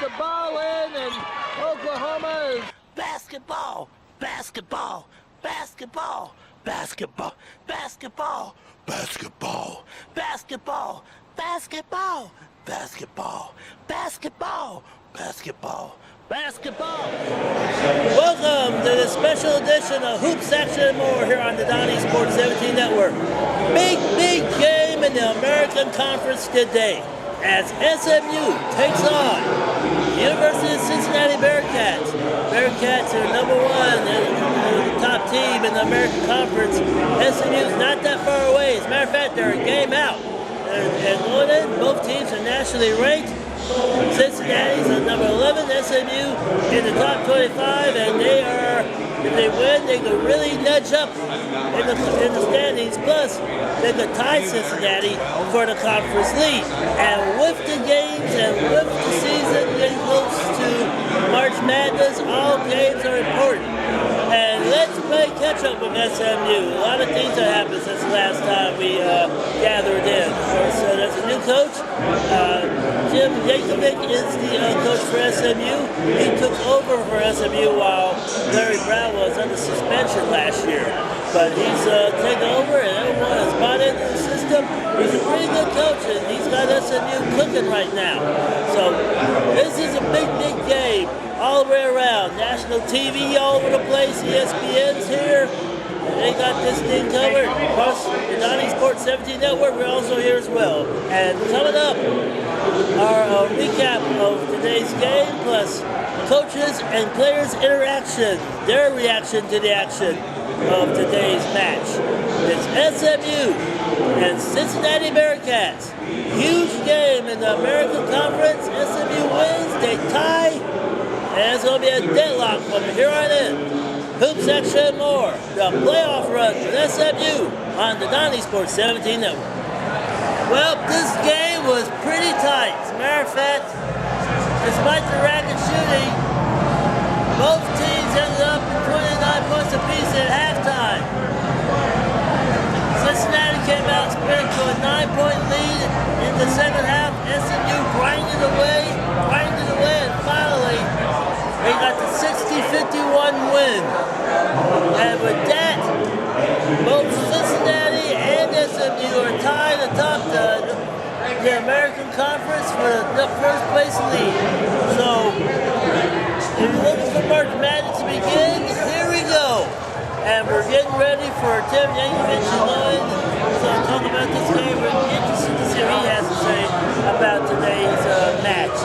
the ball in, and Oklahoma is basketball, basketball, basketball, basketball, basketball, basketball, basketball, basketball, basketball, basketball, basketball, basketball. Welcome to the special edition of Hoops Action and More here on the Donnie Sports 17 Network. Big game in the American Conference today as SMU takes on University of Cincinnati Bearcats. Bearcats are number one, the top team in the American Conference. SMU's not that far away. As a matter of fact, they're a game out. And going in, both teams are nationally ranked. Cincinnati's at number 11, SMU in the top 25, and they are, if they win, they could really nudge up in the standings. Plus, they could tie Cincinnati for the conference lead. And with the games and with the season getting close to March Madness, all games are important. And let's play catch-up with SMU. A lot of things have happened since the last time we gathered in. So there's a new coach. Coach Jankavitch is the coach for SMU. He took over for SMU while Larry Brown was under suspension last year. But he's taken over and everyone has bought into the system. He's a pretty good coach and he's got SMU cooking right now. So this is a big game all the way around. National TV all over the place. ESPN's here. They got this thing covered. Plus, the Donnie Sports 17 Network, we're also here as well. And coming up, our recap of today's game, plus coaches and players' interaction, their reaction to the action of today's match. It's SMU and Cincinnati Bearcats. Huge game in the American Conference. SMU wins, they tie, and it's going to be a deadlock from here on in. Hoops Action and More, the playoff run with SMU on the Donnie Sports 17 Network. Well, this game was pretty tight. As a matter of fact, despite the racket shooting, both teams ended up with 29 points apiece at halftime. Cincinnati came out sprinting to a 9-point lead in the second half. SMU grinded away, and finally, they got the 60-51 win. And with that, both Cincinnati and SMU are tied atop the American Conference for the first place lead. So, if you're looking for March Madness to begin, here we go. And we're getting ready for Tim Jankavitch to join. So talk about this game. We're interested to see what he has to say about today's match.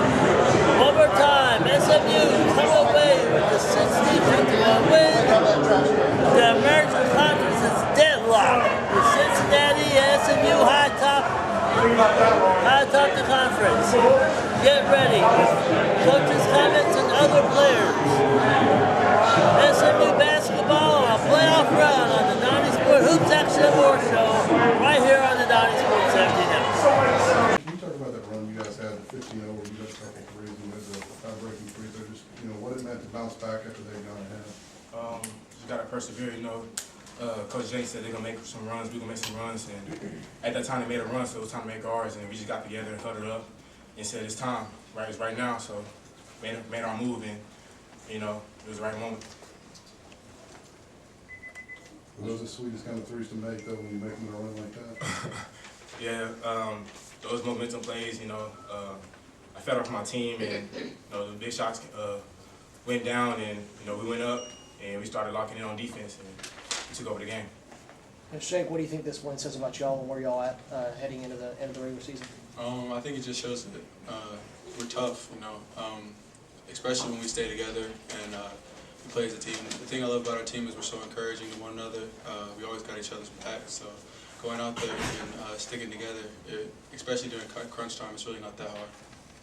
One more time, SMU come away with the 60-51 win. The American Conference is deadlocked with Cincinnati and SMU high top the conference. Get ready. Coaches' comments and other players. SMU basketball, a playoff run on the Donnie Sports Hoops Action and More show right here on the Donnie Sports 17 Network. Can you talk about that run you guys had, the 15-0, where you got a couple threes and there's a tie-breaking free throw, just, what it meant to bounce back after they got ahead? Just got to persevere, Coach Jay said they're going to make some runs, we're going to make some runs, and at that time they made a run, so it was time to make ours, and we just got together and huddled up and said it's time, right? It's right now, so made our move, and, it was the right moment. Were those the sweetest kind of threes to make, though, when you make them in a run like that? Yeah, those momentum plays, I fed off my team, and, the big shots went down, and, we went up, and we started locking in on defense, and we took over the game. And Shank, what do you think this win says about y'all and where y'all at heading into the end of the regular season? I think it just shows that we're tough, especially when we stay together and we play as a team. The thing I love about our team is we're so encouraging to one another. We always got each other's backs, so going out there and sticking together, especially during crunch time, it's really not that hard.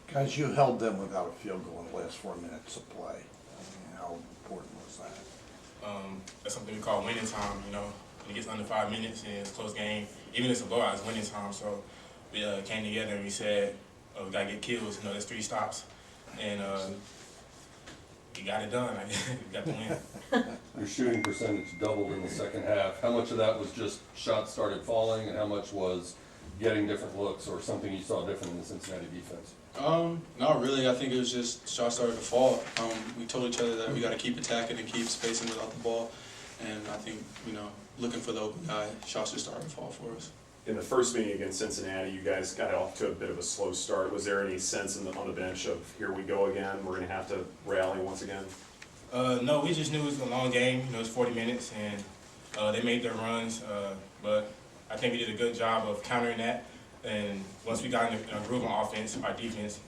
Guys, you held them without a field goal in the last 4 minutes of play. How important was that? That's something we call winning time, When it gets under 5 minutes and it's a close game, even if it's a blowout, it's winning time. So we came together and we said, we got to get kills, there's 3 stops. And we got it done. We got the win. Your shooting percentage doubled in the second half. How much of that was just shots started falling, and how much was getting different looks or something you saw different in the Cincinnati defense? Not really. I think it was just shots started to fall. We told each other that we got to keep attacking and keep spacing without the ball. And I think, looking for the open guy, shots just started to fall for us. In the first meeting against Cincinnati, you guys got off to a bit of a slow start. Was there any sense on the bench of, here we go again, we're going to have to rally once again? No, we just knew it was a long game. It was 40 minutes, and they made their runs. But I think we did a good job of countering that. And once we got in a groove on offense, our defense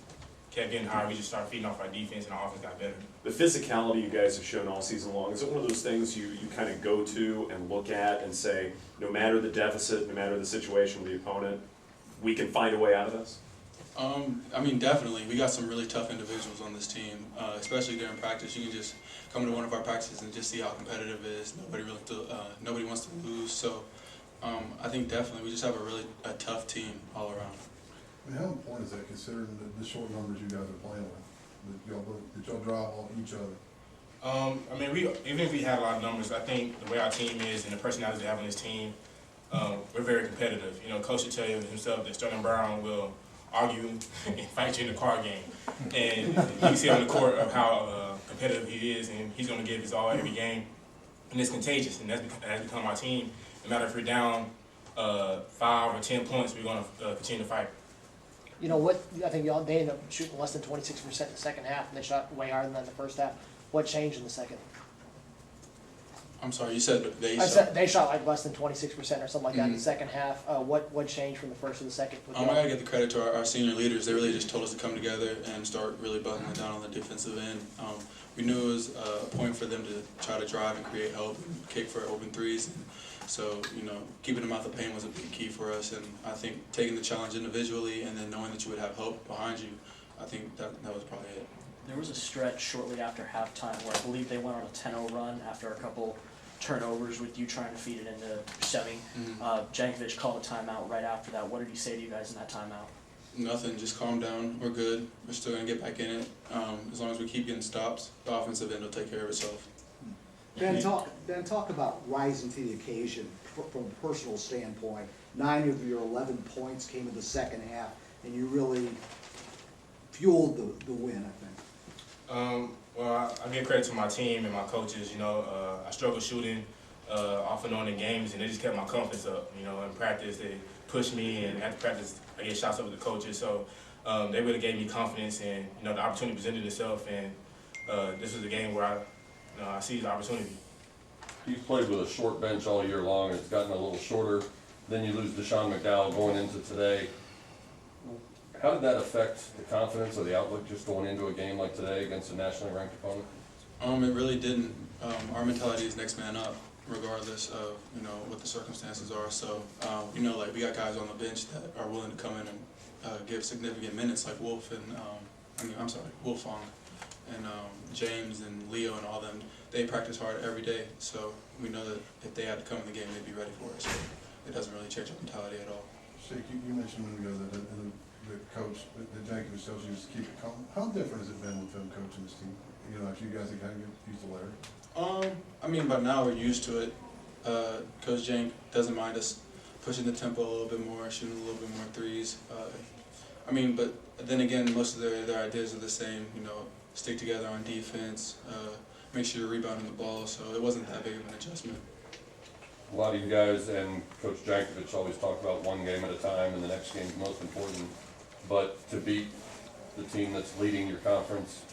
kept getting higher. We just started feeding off our defense, and our offense got better. The physicality you guys have shown all season long, is it one of those things you kind of go to and look at and say, no matter the deficit, no matter the situation with the opponent, we can find a way out of this? Definitely. We got some really tough individuals on this team, especially during practice. You can just come to one of our practices and just see how competitive it is. Nobody wants to lose. So I think definitely we just have a tough team all around. I mean, how important is that considering the short numbers you guys are playing with? That y'all drive off each other? Even if we had a lot of numbers, I think the way our team is and the personalities we have on this team, we're very competitive. Coach should tell you himself that Sterling Brown will argue and fight you in the card game. And you can see on the court of how competitive he is, and he's going to give his all every game. And it's contagious, and that has become our team. No matter if we're down 5 or 10 points, we're going to continue to fight. I think they ended up shooting less than 26% in the second half, and they shot way higher than that in the first half. What changed in the second? I'm sorry, you said they shot like less than 26% or something like that in the second half. What changed from the first to the second? I got to give the credit to our senior leaders. They really just told us to come together and start really buckling down on the defensive end. We knew it was a point for them to try to drive and create help and kick for open threes. And so, keeping them out the paint was a big key for us. And I think taking the challenge individually and then knowing that you would have help behind you, I think that was probably it. There was a stretch shortly after halftime where I believe they went on a 10-0 run after a couple turnovers with you trying to feed it into Semi. Jankavitch called a timeout right after that. What did he say to you guys in that timeout? Nothing, just calm down. We're good. We're still going to get back in it. As long as we keep getting stops, the offensive end will take care of itself. Ben, talk about rising to the occasion from a personal standpoint. 9 of your 11 points came in the second half, and you really fueled the win, I think. Well, I give credit to my team and my coaches. I struggle shooting off and on in games, and they just kept my confidence up. In practice, they pushed me, and after practice, I get shots up with the coaches. So they really gave me confidence, and the opportunity presented itself, and this was a game where I seized the opportunity. You've played with a short bench all year long. It's gotten a little shorter. Then you lose Deshaun McDowell going into today. How did that affect the confidence or the outlook just going into a game like today against a nationally ranked opponent? It really didn't. Our mentality is next man up, regardless of what the circumstances are. So we got guys on the bench that are willing to come in and give significant minutes, like Wolf and Wolfong and James and Leo and all them. They practice hard every day, so we know that if they had to come in the game, they'd be ready for it. So it doesn't really change our mentality at all. Shake, you mentioned a minute ago that the coach, that Jankavitch tells you to keep it calm. How different has it been with them coaching this team? After you guys have kind of get used to Larry? By now we're used to it. Coach Jank doesn't mind us pushing the tempo a little bit more, shooting a little bit more threes. But then again, most of their ideas are the same. Stick together on defense, make sure you're rebounding the ball. So it wasn't that big of an adjustment. A lot of you guys and Coach Jankavitch always talk about one game at a time, and the next game's most important. But to beat the team that's leading your conference,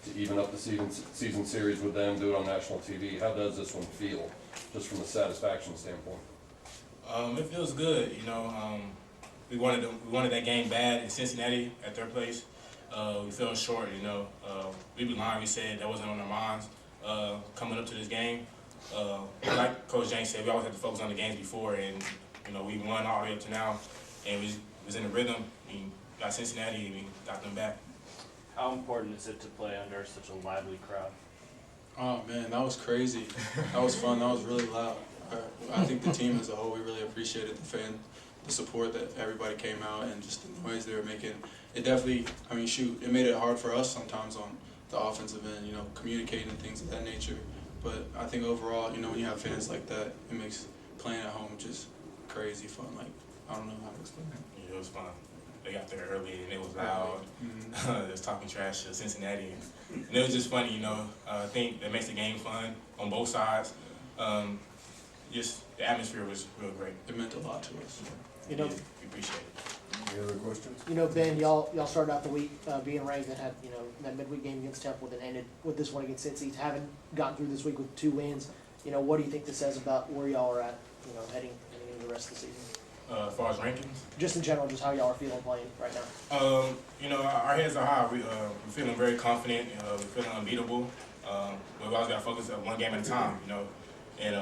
to even up the season series with them, do it on national TV, how does this one feel, just from a satisfaction standpoint? It feels good. We wanted that game bad in Cincinnati at their place. We fell short. We behind. We said that wasn't on our minds coming up to this game. Like Coach James said, we always had to focus on the games before, and we won all the way up to now, and we was in the rhythm. We got Cincinnati, and we got them back. How important is it to play under such a lively crowd? Oh man, that was crazy. That was fun. That was really loud. I think the team as a whole, we really appreciated the support that everybody came out, and just the noise they were making. It definitely, it made it hard for us sometimes on the offensive end, communicating and things of that nature. But I think overall, when you have fans like that, it makes playing at home just crazy fun. I don't know how to explain it. Yeah, it was fun. they got there early and it was loud. They was talking trash to Cincinnati, and it was just funny, you know. I think that makes the game fun on both sides. Just the atmosphere was real great. It meant a lot to us. You know, We appreciate it. Any other questions? you know, Ben, y'all started out the week being ranked and had, you know, that midweek game against Temple, then ended with this one against Cincy. Haven't gotten through this week with 2 wins. You know, what do you think this says about where y'all are at, you know, heading into the rest of the season? As far as rankings, Just in general, just how y'all are feeling playing right now. you know, our heads are high. We're feeling very confident. We're feeling unbeatable. We've always got to focus on one game at a time, you know, and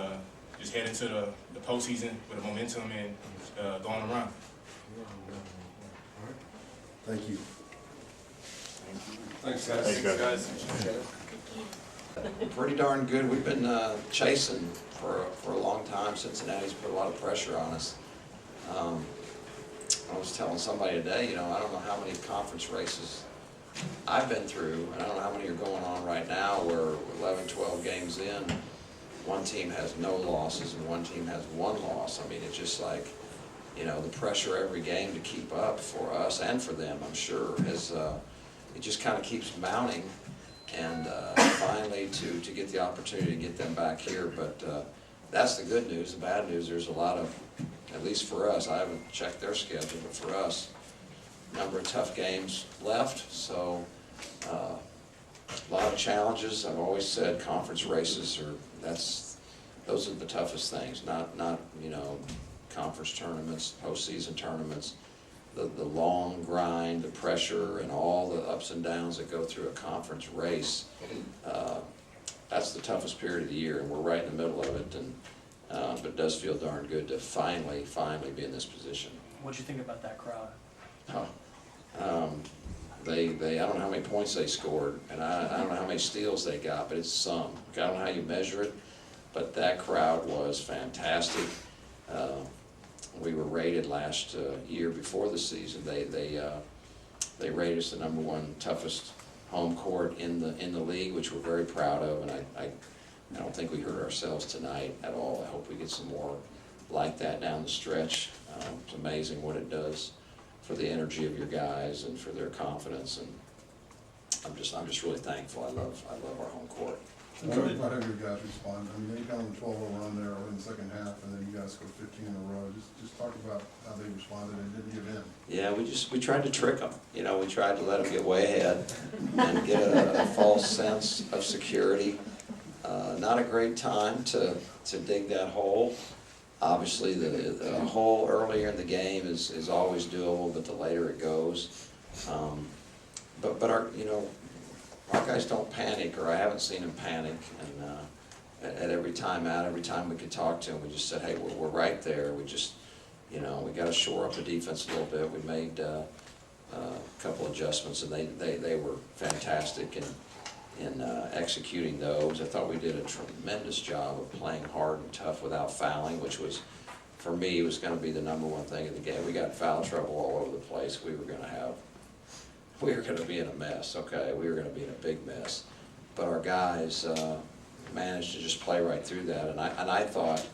just head into the postseason with the momentum and go on a run. Thank you. Thanks, guys. Thanks, guys. Pretty darn good. We've been chasing for a long time. Cincinnati's put a lot of pressure on us. I was telling somebody today, you know, I don't know how many conference races I've been through, and I don't know how many are going on right now where 11, 12 games in, one team has no losses and one team has 1 loss. I mean, it's just like, you know, the pressure every game to keep up for us and for them, I'm sure, is it just kind of keeps mounting. And finally to get the opportunity to get them back here. But that's the good news. The bad news, there's a lot of, at least for us, I haven't checked their schedule, but for us, a number of tough games left. So a lot of challenges. I've always said conference races those are the toughest things, not you know, conference tournaments, postseason tournaments. The long grind, the pressure, and all the ups and downs that go through a conference race, that's the toughest period of the year, and we're right in the middle of it. And but it does feel darn good to finally be in this position. What'd you think about that crowd? They I don't know how many points they scored, and I don't know how many steals they got, but it's some. I don't know how you measure it, but that crowd was fantastic. We were rated last year before the season. They rated us the #1 toughest home court in the league, which we're very proud of. And I don't think we hurt ourselves tonight at all. I hope we get some more like that down the stretch. It's amazing what it does for the energy of your guys and for their confidence. And I'm just really thankful. I love our home court. How have your guys responded? I mean, they got on the 12-0 run there in the second half, and then you guys scored 15 in a row. Just talk about how they responded and didn't give in. Yeah, we tried to trick them. You know, we tried to let them get way ahead and get a false sense of security. Not a great time to dig that hole. Obviously, the hole earlier in the game is always doable, but the later it goes. But our, you know, our guys don't panic, or I haven't seen them panic, and at every time out, every time we could talk to them, we just said, hey, we're right there. We just, you know, we got to shore up the defense a little bit. We made a couple adjustments, and they were fantastic in executing those. I thought we did a tremendous job of playing hard and tough without fouling, which was, for me, was going to be the #1 thing in the game. We got foul trouble all over the place. We were going to be in a mess, okay? We were going to be in a big mess. But our guys managed to just play right through that. And I thought,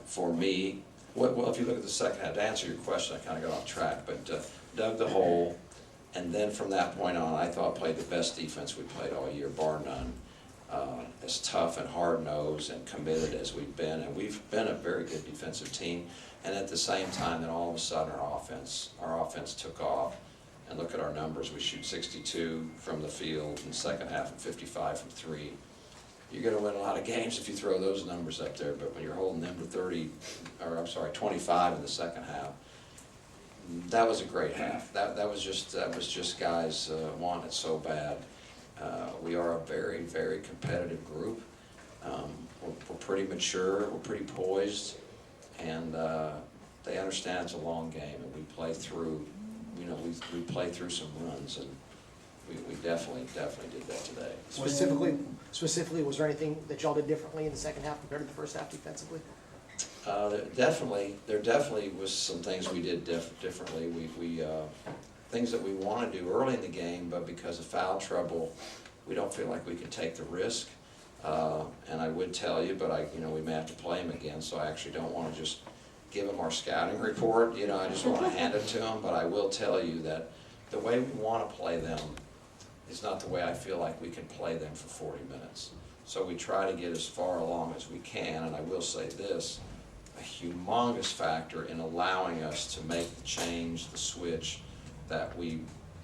for me, well, if you look at the second half, to answer your question, I kind of got off track, but dug the hole, and then from that point on, I thought played the best defense we played all year, bar none. As tough and hard-nosed and committed as we've been, and we've been a very good defensive team. And at the same time, then all of a sudden our offense took off. And look at our numbers. We shoot 62 from the field in the second half and 55 from 3. You're going to win a lot of games if you throw those numbers up there, but when you're holding them to 25 in the second half, that was a great half. That was just guys wanting it so bad. We are a very, very competitive group. We're pretty mature, we're pretty poised, and they understand it's a long game, and we play through. You know, we play through some runs, and we definitely did that today. Specifically, was there anything that y'all did differently in the second half compared to the first half defensively? There definitely was some things we did differently. We things that we want to do early in the game, but because of foul trouble, we don't feel like we can take the risk. And I would tell you, but we may have to play him again, so I actually don't want to just give them our scouting report, you know, I just wanna hand it to them, but I will tell you that the way we wanna play them is not the way I feel like we can play them for 40 minutes. So we try to get as far along as we can, and I will say this, a humongous factor in allowing us to make the change, the switch that we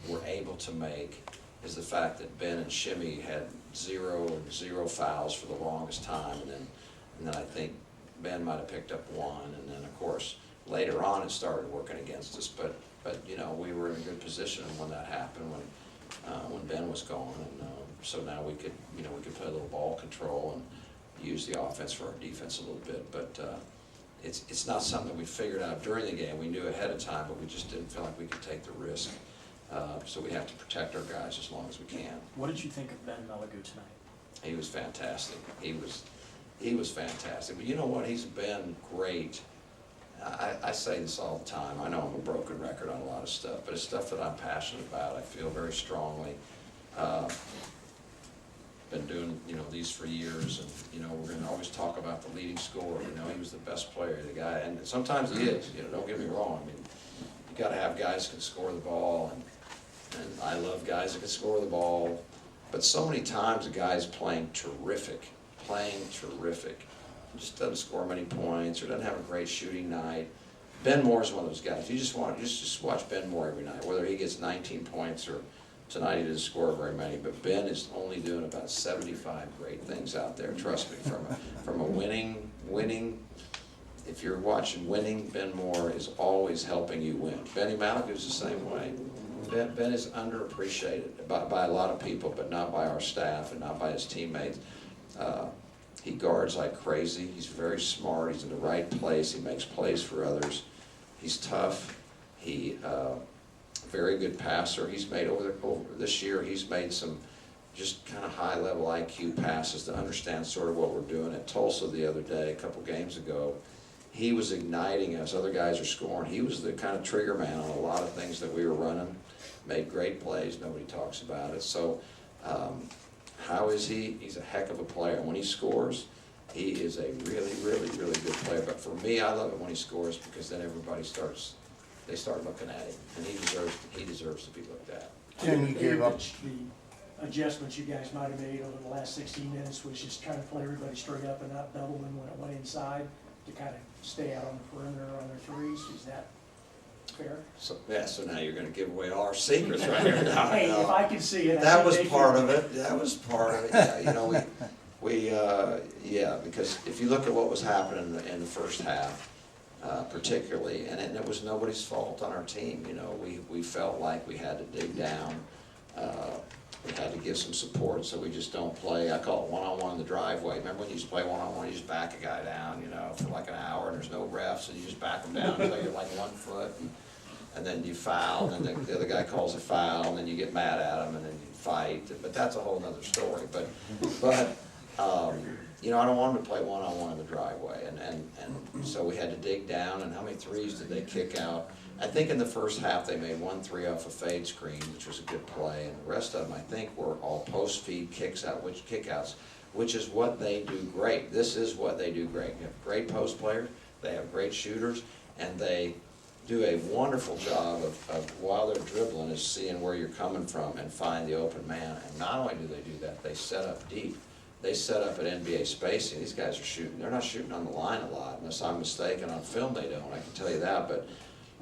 were able to make is the fact that Ben and Shimmy had zero fouls for the longest time, and then I think Ben might have picked up one, and then of course later on it started working against us, but you know, we were in a good position when that happened, when Ben was gone, and so now we could, you know, we could play a little ball control and use the offense for our defense a little bit, but it's not something that we figured out during the game. We knew ahead of time, but we just didn't feel like we could take the risk. So we have to protect our guys as long as we can. What did you think of Ben Meligu tonight? He was fantastic. He was fantastic. But you know what? He's been great. I say this all the time. I know I'm a broken record on a lot of stuff, but it's stuff that I'm passionate about. I feel very strongly. Been doing, you know, these for years, and you know, we're going to always talk about the leading scorer. You know, he was the best player, the guy, and sometimes he is. You know, don't get me wrong. I mean, you got to have guys who can score the ball, and I love guys that can score the ball. But so many times a guy's playing terrific, just doesn't score many points or doesn't have a great shooting night. Ben Moore's one of those guys. You just watch Ben Moore every night, whether he gets 19 points or tonight he didn't score very many, but Ben is only doing about 75 great things out there. Trust me, from a winning. If you're watching winning, Ben Moore is always helping you win. Benny Maliku's the same way. Ben is underappreciated by a lot of people, but not by our staff and not by his teammates. He guards like crazy. He's very smart. He's in the right place. He makes plays for others. He's tough. He very good passer. He's made over this year. He's made some just kind of high-level IQ passes to understand sort of what we're doing. At Tulsa the other day, a couple games ago, he was igniting us. Other guys are scoring. He was the kind of trigger man on a lot of things that we were running. Made great plays. Nobody talks about it. So how is he? He's a heck of a player. When he scores, he is a really good player. But for me, I love it when he scores because then everybody starts looking at him, and he deserves to be looked at. Tim, you gave up. The adjustments you guys might have made over the last 16 minutes was just trying to play everybody straight up and not double them when it went inside to kind of stay out on the perimeter on their threes. Is that fair? So now you're going to give away all our secrets right here. No, Hey, no. if I can see it. That was part of it. Yeah, you know, because if you look at what was happening in the first half, particularly, and it was nobody's fault on our team. You know, we felt like we had to dig down. We had to give some support, so we just don't play. I call it one-on-one in the driveway. Remember when you used to play one-on-one, you just back a guy down, you know, for like an hour, and there's no refs, and you just back them down until you're like 1 foot, and then you foul, and then the other guy calls a foul, and then you get mad at him, and then you fight. But that's a whole other story. But you know, I don't want them to play one-on-one in the driveway, and so we had to dig down. And how many threes did they kick out? I think in the first half they made 1 3 off a fade screen, which was a good play, and the rest of them I think were all post feed kickouts, which is what they do great. This is what they do great. You have great post players, they have great shooters, and they do a wonderful job of while they're dribbling is seeing where you're coming from and find the open man. And not only do they do that, they set up deep. They set up at NBA spacing. These guys are shooting. They're not shooting on the line a lot, unless I'm mistaken. On film they don't, I can tell you that. But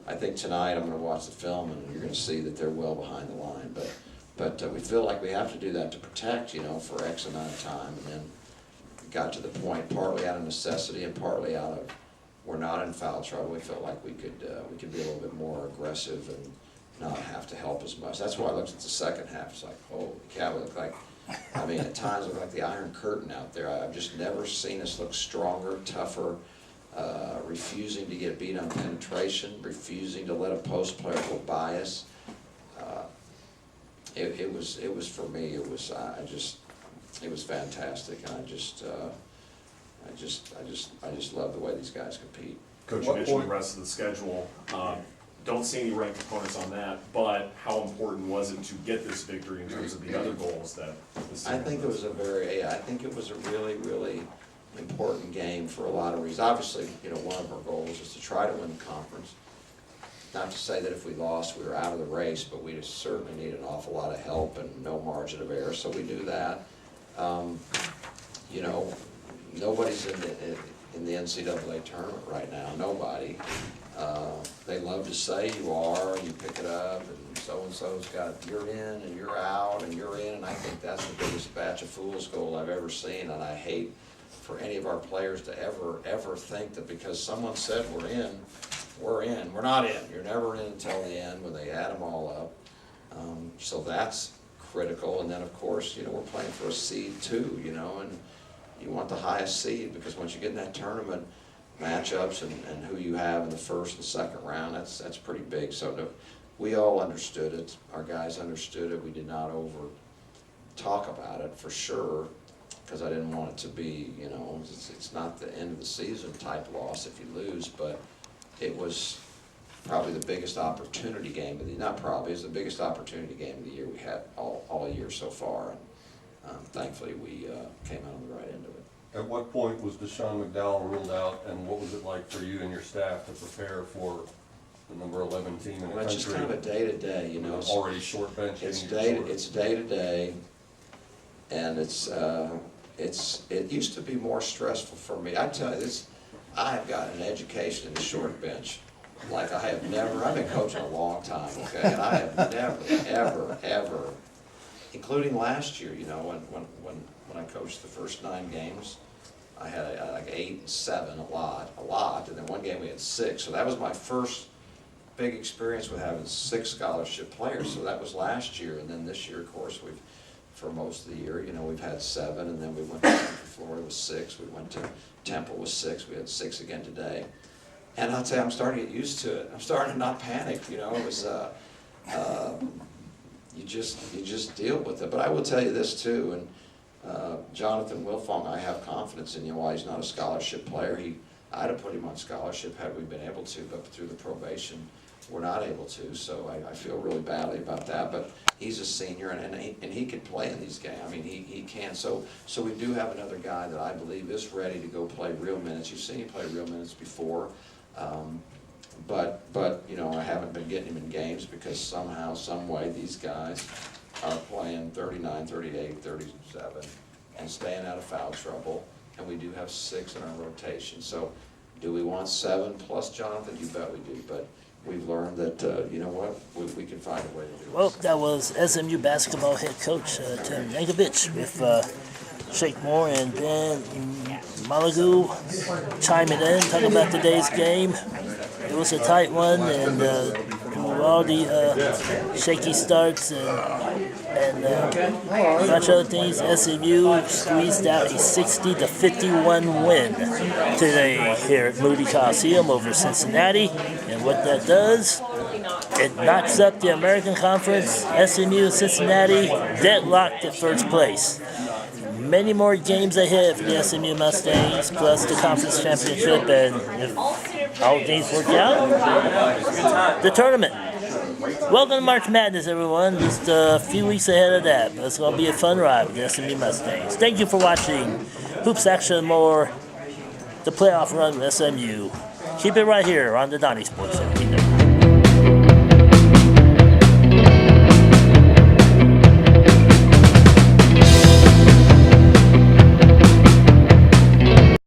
I think tonight I'm going to watch the film and you're going to see that they're well behind the line. But we feel like we have to do that to protect, you know, for X amount of time. And then it got to the point, partly out of necessity and partly out of we're not in foul trouble. We felt like we could be a little bit more aggressive and not have to help as much. That's why I looked at the second half. It's like, holy cow, it looked like, I mean, at times it looked like the Iron Curtain out there. I've just never seen us look stronger, tougher, refusing to get beat on penetration, refusing to let a post player go by us. It was for me. It was fantastic, and I just love the way these guys compete. Coach, you mentioned the rest of the schedule. Don't see any ranked components on that, but how important was it to get this victory in terms of the other goals that this team I think it was a really important game for a lot of reasons. Obviously, one of our goals is to try to win the conference. Not to say that if we lost, we were out of the race, but we just certainly need an awful lot of help and no margin of error, so we do that. Nobody's in the NCAA tournament right now, nobody. They love to say you are, and you pick it up, and so-and-so's got, you're in, and you're out, and you're in, and I think that's the biggest batch of fool's gold I've ever seen, and I hate for any of our players to ever think that because someone said we're in. We're not in. You're never in until the end when they add them all up. So that's critical, and then of course, we're playing for a seed too, and you want the highest seed because once you get in that tournament, matchups and who you have in the first and second round, that's pretty big. So we all understood it. Our guys understood it. We did not over talk about it for sure because I didn't want it to be, it's not the end of the season type loss if you lose, but it was probably the biggest opportunity game of the not probably, it's the biggest opportunity game of the year we had all year so far, and thankfully we came out on the right end of it. At what point was Deshaun McDowell ruled out, and what was it like for you and your staff to prepare for the number 11 team in the country? It's just kind of a day-to-day, It's already short bench. It's day-to-day, and it used to be more stressful for me. I tell you this, I have gotten an education in the short bench like I have never. I've been coaching a long time, okay, and I have never, ever, including last year, when I coached the first 9 games, I had like 8 and 7, a lot, and then one game we had 6. So that was my first big experience with having 6 scholarship players. So that was last year, and then this year, of course, for most of the year, we've had 7, and then we went to Florida with 6. We went to Temple with 6. We had 6 again today. And I'll tell you, I'm starting to get used to it. I'm starting to not panic. It was you just deal with it. But I will tell you this too, and Jonathan Wilfong, I have confidence in. Why he's not a scholarship player. I'd have put him on scholarship had we been able to, but through the probation, we're not able to. So I feel really badly about that. But he's a senior, and he can play in these games. I mean, he can. So we do have another guy that I believe is ready to go play real minutes. You've seen him play real minutes before. But I haven't been getting him in games because somehow, some way, these guys are playing 39, 38, 37, and staying out of foul trouble. And we do have 6 in our rotation. So do we want 7 plus Jonathan? You bet we do. But we've learned that, we can find a way to do it. Well, that was SMU basketball head coach Coach Jankavitch with Shake Moore and Dan Malagu chiming in, talking about today's game. It was a tight one, and with all the shaky starts and a bunch of other things, SMU squeezed out a 60-51 win today here at Moody Coliseum over Cincinnati. And what that does, it knocks up the American Conference. SMU and Cincinnati deadlocked at first place. Many more games ahead for the SMU Mustangs, plus the conference championship, and if all things work out, the tournament. Welcome to March Madness, everyone. Just a few weeks ahead of that, but it's going to be a fun ride with the SMU Mustangs. Thank you for watching Hoops Action More, the playoff run with SMU. Keep it right here on the Donnie Sports 17.